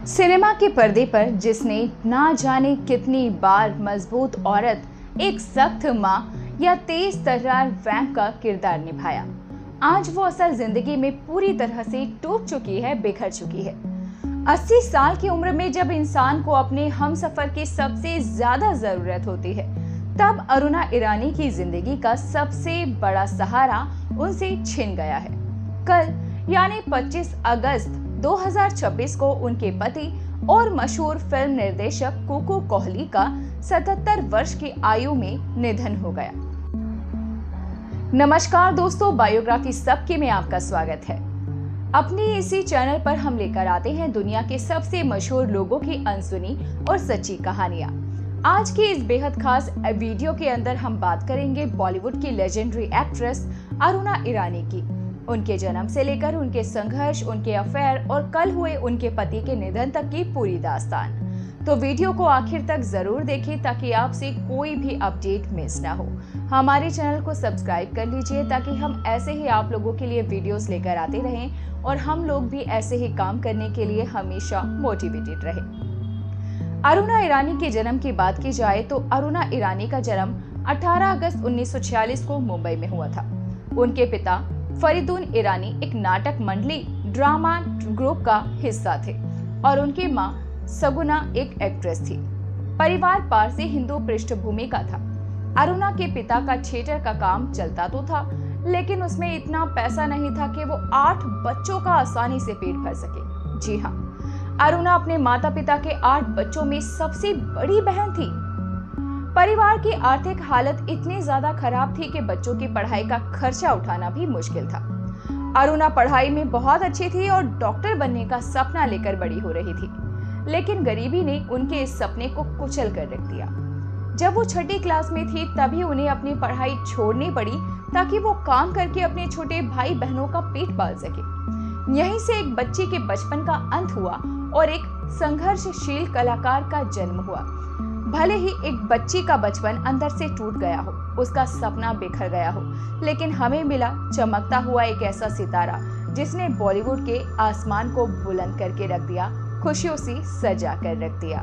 Cinema के पर्दे पर जिसने ना जाने कितनी बार मजबूत औरत, एक सख्त माँ या तेज तर्रार वैम्प का किरदार निभाया, आज वो असल जिंदगी में पूरी तरह से टूट चुकी है, बिखर चुकी है। 80 साल की उम्र में जब इंसान को अपने हमसफर की सबसे ज्यादा जरूरत होती है, तब अरुणा ईरानी की जिंदगी का सबसे बड़ा सहारा उनसे छिन गया है। कल यानी 25 अगस्त 2026 को उनके पति और मशहूर फिल्म निर्देशक कुकू कोहली का 77 वर्ष की आयु में निधन हो गया। नमस्कार दोस्तों, बायोग्राफी सबके में आपका स्वागत है। अपनी इसी चैनल पर हम लेकर आते हैं दुनिया के सबसे मशहूर लोगों की अनसुनी और सच्ची कहानियां। आज की इस बेहद खास वीडियो के अंदर हम बात करेंगे बॉलीवुड की लेजेंडरी एक्ट्रेस अरुणा ईरानी की, उनके जन्म से लेकर उनके संघर्ष, उनके अफेयर और कल हुए उनके पति के निधन तक की पूरी दास्तान। तो वीडियो को आखिर तक जरूर देखें ताकि आपसे कोई भी अपडेट मिस ना हो। हमारे चैनल को सब्सक्राइब कर लीजिए ताकि हम ऐसे ही आप लोगों के लिए वीडियोस लेकर आते रहें और हम लोग भी ऐसे ही काम करने के लिए हमेशा मोटिवेटेड रहें। अरुणा ईरानी के जन्म की बात की जाए तो अरुणा ईरानी का जन्म 18 अगस्त 1946 को मुंबई में हुआ था। उनके पिता फरीदुन ईरानी एक नाटक मंडली ड्रामा ग्रुप का हिस्सा थे और उनकी मां सगुना एक एक्ट्रेस थी। परिवार पारसी हिंदू पृष्ठभूमि का था। अरुणा के पिता का थिएटर का काम चलता तो था, लेकिन उसमें इतना पैसा नहीं था कि वो 8 बच्चों का आसानी से पेट भर सके। जी हाँ, अरुणा अपने माता पिता के 8 बच्चों में सबसे बड़ी बहन थी। परिवार की आर्थिक हालत इतनी ज्यादा खराब थी कि बच्चों की पढ़ाई का खर्चा उठाना भी मुश्किल था। अरुणा पढ़ाई में बहुत अच्छी थी और डॉक्टर बनने का सपना लेकर बड़ी हो रही थी, लेकिन गरीबी ने उनके इस सपने को कुचल कर रख दिया। जब वो 6ठी क्लास में थी तभी उन्हें अपनी पढ़ाई छोड़नी पड़ी ताकि वो काम करके अपने छोटे भाई बहनों का पेट पाल सके। यहीं से एक बच्ची के बचपन का अंत हुआ और एक संघर्षशील कलाकार का जन्म हुआ। भले ही एक बच्ची का बचपन अंदर से टूट गया हो, उसका सपना बिखर गया हो, लेकिन हमें मिला चमकता हुआ एक ऐसा सितारा जिसने बॉलीवुड के आसमान को बुलंद करके रख दिया, खुशियों से सजा कर रख दिया।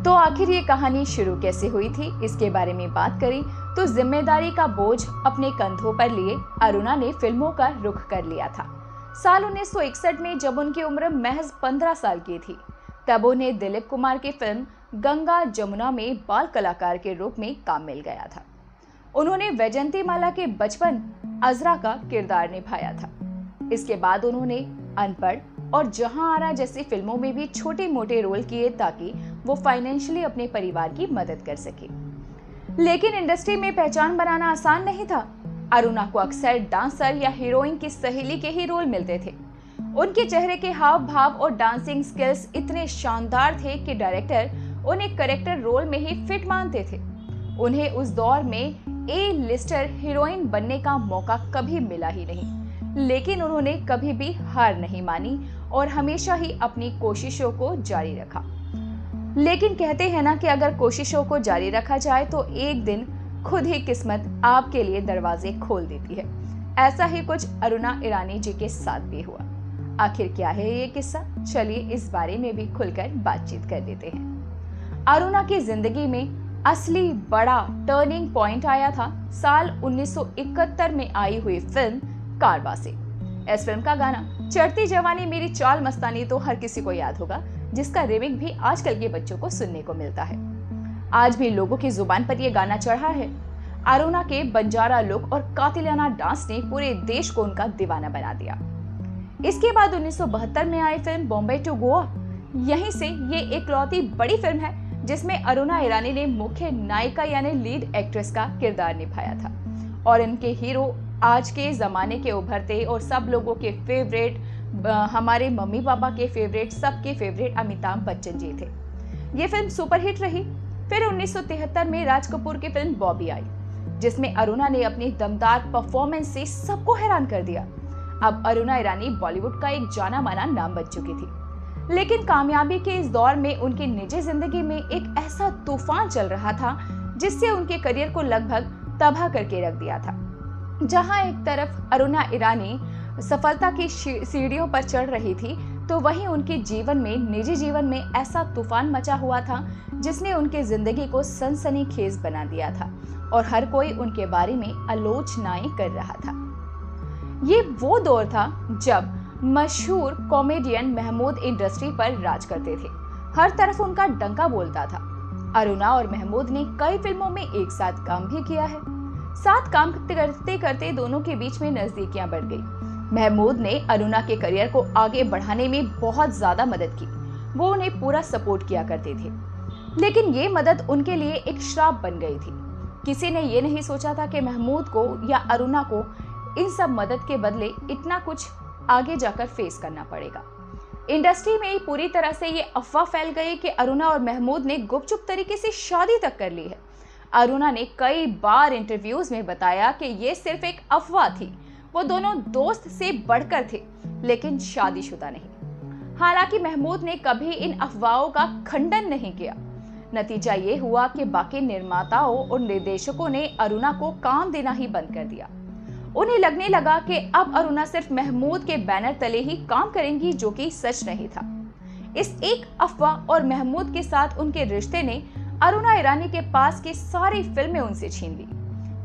तो आखिर ये कहानी शुरू कैसे हुई थी, इसके बारे में बात करें तो जिम्मेदारी का बोझ अपने कंधों पर लिए अरुणा ने फिल्मों का रुख कर लिया था। साल 1961 में जब उनकी उम्र महज 15 साल की थी, तब उन्हें दिलीप कुमार की फिल्म गंगा जमुना में बाल कलाकार के रूप में काम मिल गया था। उन्होंने वैजंतीमाला के बचपन अजरा का किरदार निभाया था। इसके बाद उन्होंने अनपढ़ और जहां आरा जैसी फिल्मों में भी छोटे मोटे रोल किए ताकि वो फाइनेंशियली अपने परिवार की मदद कर सके। लेकिन इंडस्ट्री में पहचान बनाना आसान नहीं था। अरुणा को अक्सर डांसर या हीरोइन की सहेली के ही रोल मिलते थे। उनके चेहरे के हाव भाव और डांसिंग स्किल्स इतने शानदार थे कि डायरेक्टर उन्हें कैरेक्टर रोल में ही फिट मानते थे। उन्हें उस दौर में ए लिस्टर हीरोइन बनने का मौका कभी मिला ही नहीं, लेकिन उन्होंने कभी भी हार नहीं मानी और हमेशा ही अपनी कोशिशों को जारी रखा। लेकिन कहते हैं ना कि अगर कोशिशों को जारी रखा जाए तो एक दिन खुद ही किस्मत आपके लिए दरवाजे खोल देती है। ऐसा ही कुछ अरुणा ईरानी जी के साथ भी हुआ। आखिर क्या है ये किस्सा, चलिए इस बारे में भी खुलकर बातचीत कर लेते हैं। अरुणा की जिंदगी में असली बड़ा टर्निंग पॉइंट आया था साल 1971 में आई हुई फिल्म कारवां से। इस फिल्म का गाना चढ़ती जवानी मेरी चाल मस्तानी तो हर किसी को याद होगा, जिसका रिमिक भी आजकल के बच्चों को सुनने को मिलता है। आज भी लोगों की जुबान पर यह गाना चढ़ा है। अरुणा के बंजारा लुक और कातिलाना डांस ने पूरे देश को उनका दीवाना बना दिया। इसके बाद 1972 में आई फिल्म बॉम्बे टू गोवा। यहीं से ये इकलौती बड़ी फिल्म है जिसमें अरुणा ईरानी ने मुख्य नायिका यानी लीड एक्ट्रेस का किरदार निभाया था और इनके हीरो आज के जमाने के उभरते और सब लोगों के फेवरेट, हमारे मम्मी पापा के फेवरेट, सबके फेवरेट अमिताभ बच्चन जी थे। ये फिल्म सुपरहिट रही। फिर 1973 में राज कपूर की फिल्म बॉबी आई, जिसमें अरुणा ने अपनी दमदार परफॉर्मेंस से सबको हैरान कर दिया। अब अरुणा ईरानी बॉलीवुड का एक जाना माना नाम बन चुकी थी, लेकिन कामयाबी के इस दौर में उनकी निजी जिंदगी में एक ऐसा तूफान चल रहा था जिससे उनके करियर को लगभग तबाह करके रख दिया था। जहां एक तरफ अरुणा ईरानी सफलता की सीढ़ियों पर चढ़ रही थी, तो वहीं उनके निजी जीवन में ऐसा तूफान मचा हुआ था जिसने उनकी जिंदगी को सनसनीखेज बना दिया था और हर कोई उनके बारे में आलोचनाएं कर रहा था। ये वो दौर था जब मशहूर कॉमेडियन महमूद इंडस्ट्री पर राज करते थे। हर तरफ उनका डंका बोलता था। अरुणा और महमूद ने कई फिल्मों में एक साथ काम भी किया है। साथ काम करते करते दोनों के बीच में नजदीकियां बढ़ गई। महमूद ने अरुणा के करियर को आगे बढ़ाने में बहुत ज्यादा मदद की। वो उन्हें पूरा सपोर्ट किया करते थे, लेकिन ये मदद उनके लिए एक श्राप बन गई थी। किसी ने ये नहीं सोचा था कि महमूद को या अरुणा को इन सब मदद के बदले इतना कुछ आगे जाकर फेस करना पड़ेगा। इंडस्ट्री में पूरी तरह से ये अफवाह फैल गई कि अरुणा और महमूद ने गुपचुप तरीके से शादी तक कर ली है। अरुणा ने कई बार इंटरव्यूज में बताया कि ये सिर्फ एक अफवाह थी। वो दोनों दोस्त से बढ़कर थे, लेकिन शादीशुदा नहीं। हालांकि महमूद ने कभी इन अफवाहों का खंडन नहीं किया। नतीजा ये हुआ कि बाकी निर्माताओं और निर्देशकों ने अरुणा को काम देना ही बंद कर दिया। उन्हें लगने लगा कि अब अरुणा सिर्फ महमूद के बैनर तले ही काम करेंगी, जो कि सच नहीं था। इस एक अफवाह और महमूद के साथ उनके रिश्ते ने अरुणा ईरानी के पास की सारी फिल्में उनसे छीन ली।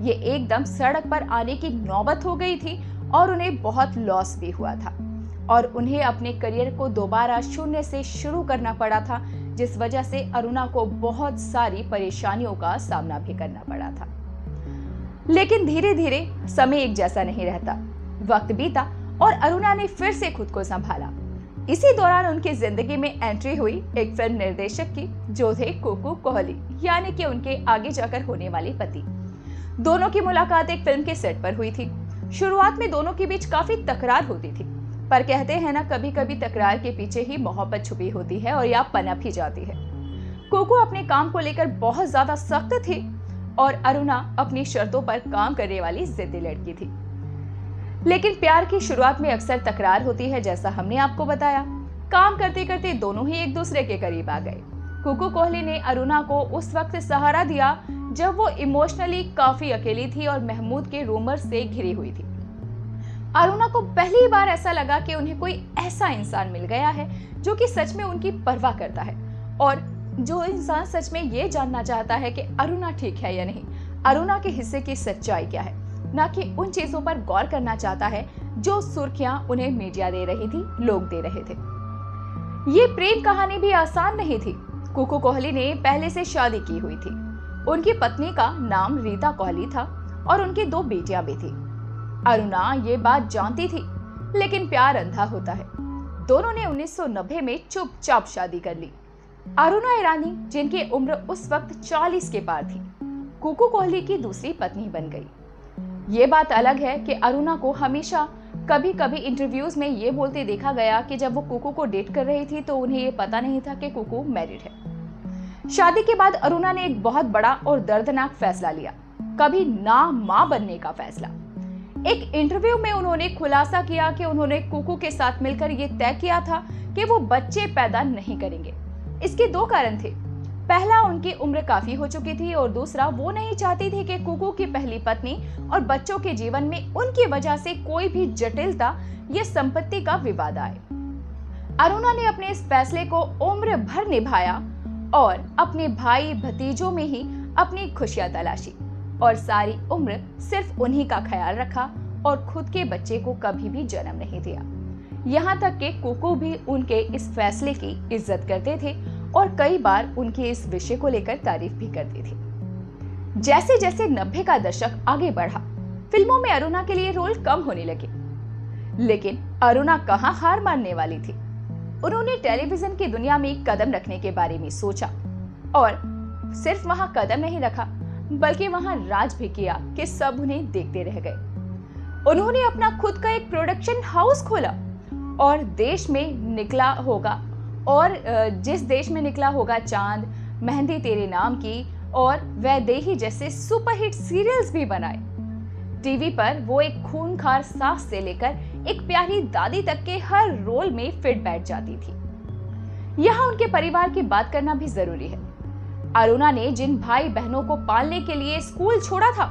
ये एकदम सड़क पर आने की नौबत हो गई थी और उन्हें बहुत लॉस भी हुआ था और उन्हें अपने करियर को दोबारा शून्य से शुरू करना पड़ा था, जिस वजह से अरुणा को बहुत सारी परेशानियों का सामना भी करना पड़ा था। लेकिन धीरे धीरे समय एक जैसा नहीं रहता। वक्त बीता और अरुणा ने फिर से खुद को संभाला। इसी दौरान उनकी जिंदगी में एंट्री हुई एक फिल्म निर्देशक की, जो थे कुकू कोहली, यानी कि उनके आगे जाकर होने वाले पति। दोनों की मुलाकात एक फिल्म के सेट पर हुई थी। शुरुआत में दोनों के बीच काफी तकरार होती थी, पर कहते हैं ना, कभी कभी तकरार के पीछे ही मोहब्बत छुपी होती है और या पनप ही जाती है। कुकू अपने काम को लेकर बहुत ज्यादा सख्त थी और अरुणा अपनी शर्तों पर काम करने वाली जिद्दी लड़की थी। लेकिन प्यार की शुरुआत में अक्सर तकरार होती है, जैसा हमने आपको बताया। काम करते करते दोनों ही एक दूसरे के करीब आ गए। कुकू कोहली ने अरुणा को उस वक्त सहारा दिया जब वो इमोशनली काफी अकेली थी और महमूद के रूमर से घिरी हुई थी। अरुणा को पहली बार ऐसा लगा कि उन्हें कोई ऐसा इंसान मिल गया है जो कि सच में उनकी परवाह करता है और जो इंसान सच में ये जानना चाहता है कि अरुणा ठीक है या नहीं, अरुणा के हिस्से की सच्चाई क्या है, ना कि उन चीजों पर गौर करना चाहता है जो सुर्खियां उन्हें मीडिया दे रही थी, लोग दे रहे थे। ये प्रेम कहानी भी आसान नहीं थी। कुकू कोहली ने पहले से शादी की हुई थी। उनकी पत्नी का नाम रीता कोहली था और उनकी 2 बेटियां भी थी। अरुणा ये बात जानती थी, लेकिन प्यार अंधा होता है। दोनों ने 1990 में चुपचाप शादी कर ली। अरुणा ईरानी, जिनकी उम्र उस वक्त 40 के पार थी, कुकू कोहली की दूसरी पत्नी बन गई। ये बात अलग है कि अरुणा को हमेशा कभी कभी इंटरव्यूज में ये बोलते देखा गया कि जब वो कुकू को डेट कर रही थी तो उन्हें ये पता नहीं था कि कुकू मैरिड है। शादी के बाद अरुणा ने एक बहुत बड़ा और दर्दनाक फैसला लिया, कभी ना मां बनने का फैसला। एक इंटरव्यू में उन्होंने खुलासा किया कि उन्होंने कुकू के साथ मिलकर ये तय किया था कि वो बच्चे पैदा नहीं करेंगे। इसके 2 कारण थे। पहला, उनकी उम्र काफी हो चुकी थी और दूसरा, वो नहीं चाहती थी कि कुकू की पहली पत्नी और बच्चों के जीवन में उनकी वजह से कोई भी जटिलता या संपत्ति का विवाद आए। अरुणा ने अपने इस फैसले को उम्र भर निभाया और अपने भाई भतीजों में ही अपनी खुशियां तलाशी और सारी उम्र सिर्फ उन्हीं का ख्याल रखा और खुद के बच्चे को कभी भी जन्म नहीं दिया। यहाँ तक कि कुकू भी उनके इस फैसले की इज्जत करते थे और कई बार उनके इस विषय को लेकर तारीफ भी करते थे। जैसे जैसे 90 का दशक आगे बढ़ा, फिल्मों में अरुणा के लिए रोल कम होने लगे, लेकिन अरुणा कहाँ हार मानने वाली थी। उन्होंने टेलीविजन की दुनिया में कदम रखने के बारे में सोचा और सिर्फ वहां कदम नहीं रखा, बल्कि वहां राज भी किया कि सब उन्हें देखते रह गए। उन्होंने अपना खुद का एक प्रोडक्शन हाउस खोला और देश में निकला होगा और जिस देश में निकला होगा चांद, मेहंदी तेरे नाम की और वैदेही जैसे सुपरहिट सीरियल्स भी बनाए। टीवी पर वो एक खूंखार सास से लेकर एक प्यारी दादी तक के हर रोल में फिट बैठ जाती थी। यहाँ उनके परिवार की बात करना भी जरूरी है। अरुणा ने जिन भाई बहनों को पालने के लिए स्कूल छोड़ा था,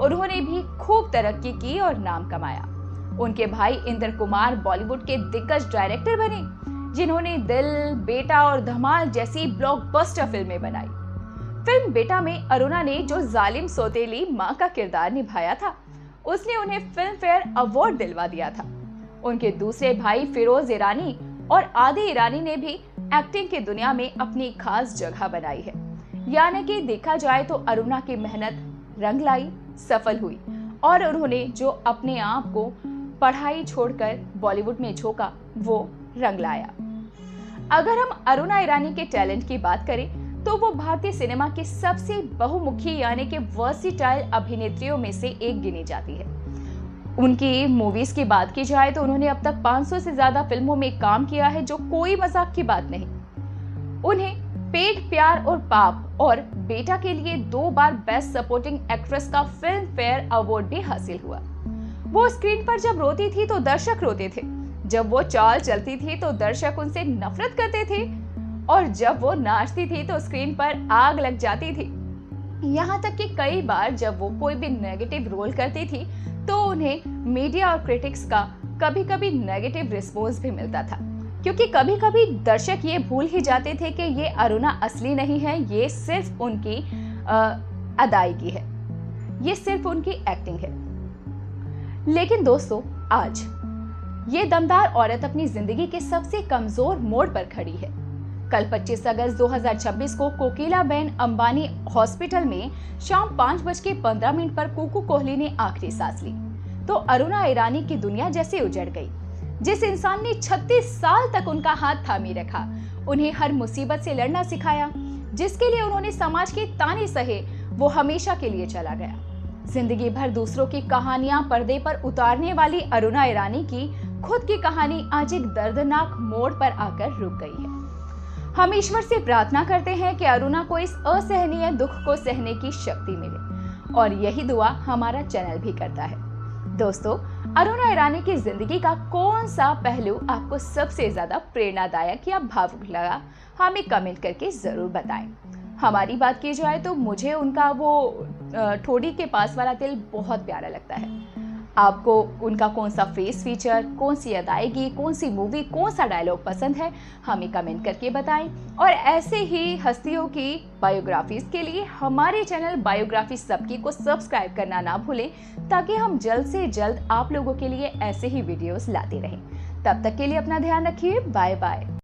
उन्होंने भी खूब तरक्की की और नाम कमाया। उनके भाई इंद्र कुमार बॉलीवुड के दिग्गज डायरेक्टर बने, जिन्होंने दिल, बेटा और धमाल जैसी ब्लॉकबस्टर फिल्में बनाई। फिल्म बेटा में अरुणा ने जो जालिम सौतेली मां का किरदार निभाया था, उसने उन्हें फिल्म फेयर अवार्ड दिलवा दिया था। उनके दूसरे भाई फिरोज ईरानी और आदि ईरानी ने भी एक्टिंग की दुनिया में अपनी खास जगह बनाई है। यानी कि देखा जाए तो अरुणा की मेहनत रंग लाई, सफल हुई और उन्होंने जो अपने आप को पढ़ाई छोड़कर बॉलीवुड में झोंका, वो रंग लाया। अगर हम अरुणा ईरानी के टैलेंट की बात करें तो वो भारतीय सिनेमा की सबसे बहुमुखी यानी कि वर्सिटाइल अभिनेत्रियों में से एक गिनी जाती है। उनकी मूवीज की बात की जाए तो उन्होंने अब तक 500 से ज्यादा फिल्मों में काम किया है, जो कोई मजाक की बात नहीं। उन्हें पेट, प्यार और पाप और बेटा के लिए 2 बार बेस्ट सपोर्टिंग एक्ट्रेस का फिल्म फेयर अवार्ड भी हासिल हुआ। वो स्क्रीन पर जब रोती थी तो दर्शक रोते थे, जब वो चाल चलती थी तो दर्शक उनसे नफरत करते थे और जब वो नाचती थी तो स्क्रीन पर आग लग जाती थी। यहाँ तक कि कई बार जब वो कोई भी नेगेटिव रोल करती थी तो उन्हें मीडिया और क्रिटिक्स का कभी कभी नेगेटिव रिस्पॉन्स भी मिलता था, क्योंकि कभी कभी दर्शक ये भूल ही जाते थे कि ये अरुणा असली नहीं है, ये सिर्फ उनकी अदायगी है, ये सिर्फ उनकी एक्टिंग है। लेकिन दोस्तों, आज ये दमदार औरत अपनी जिंदगी के सबसे कमजोर मोड़ पर खड़ी है। कल 25 अगस्त 2026 को कोकिलाबेन अंबानी हॉस्पिटल में शाम 5:15 पर कुकू कोहली ने आखिरी सांस ली तो अरुणा ईरानी की दुनिया जैसे उजड़ गई। जिस इंसान ने 36 साल तक उनका हाथ थामे रखा, उन्हें हर मुसीबत से लड़ना सिखाया, जिसके लिए उन्होंने समाज के ताने सहे, वो हमेशा के लिए चला गया। जिंदगी भर दूसरों की कहानियां पर्दे पर उतारने वाली अरुणा ईरानी की खुद की कहानी आज एक दर्दनाक मोड़ पर आकर रुक गई है। हम ईश्वर से प्रार्थना करते हैं कि अरुणा को इस असहनीय दुख को सहने की शक्ति मिले और यही दुआ हमारा चैनल भी करता है। दोस्तों, अरुणा ईरानी की जिंदगी का कौन सा पहलू आपको सबसे ज्यादा प्रेरणादायक या भावुक लगा, हमें कमेंट करके जरूर बताएं। हमारी बात की जाए तो मुझे उनका वो ठोड़ी के पास वाला तिल बहुत प्यारा लगता है। आपको उनका कौन सा फेस फीचर, कौन सी अदायगी, कौन सी मूवी, कौन सा डायलॉग पसंद है, हमें कमेंट करके बताएं। और ऐसे ही हस्तियों की बायोग्राफीज के लिए हमारे चैनल बायोग्राफी सबकी को सब्सक्राइब करना ना भूलें, ताकि हम जल्द से जल्द आप लोगों के लिए ऐसे ही वीडियोस लाते रहें। तब तक के लिए अपना ध्यान रखिए। Bye bye.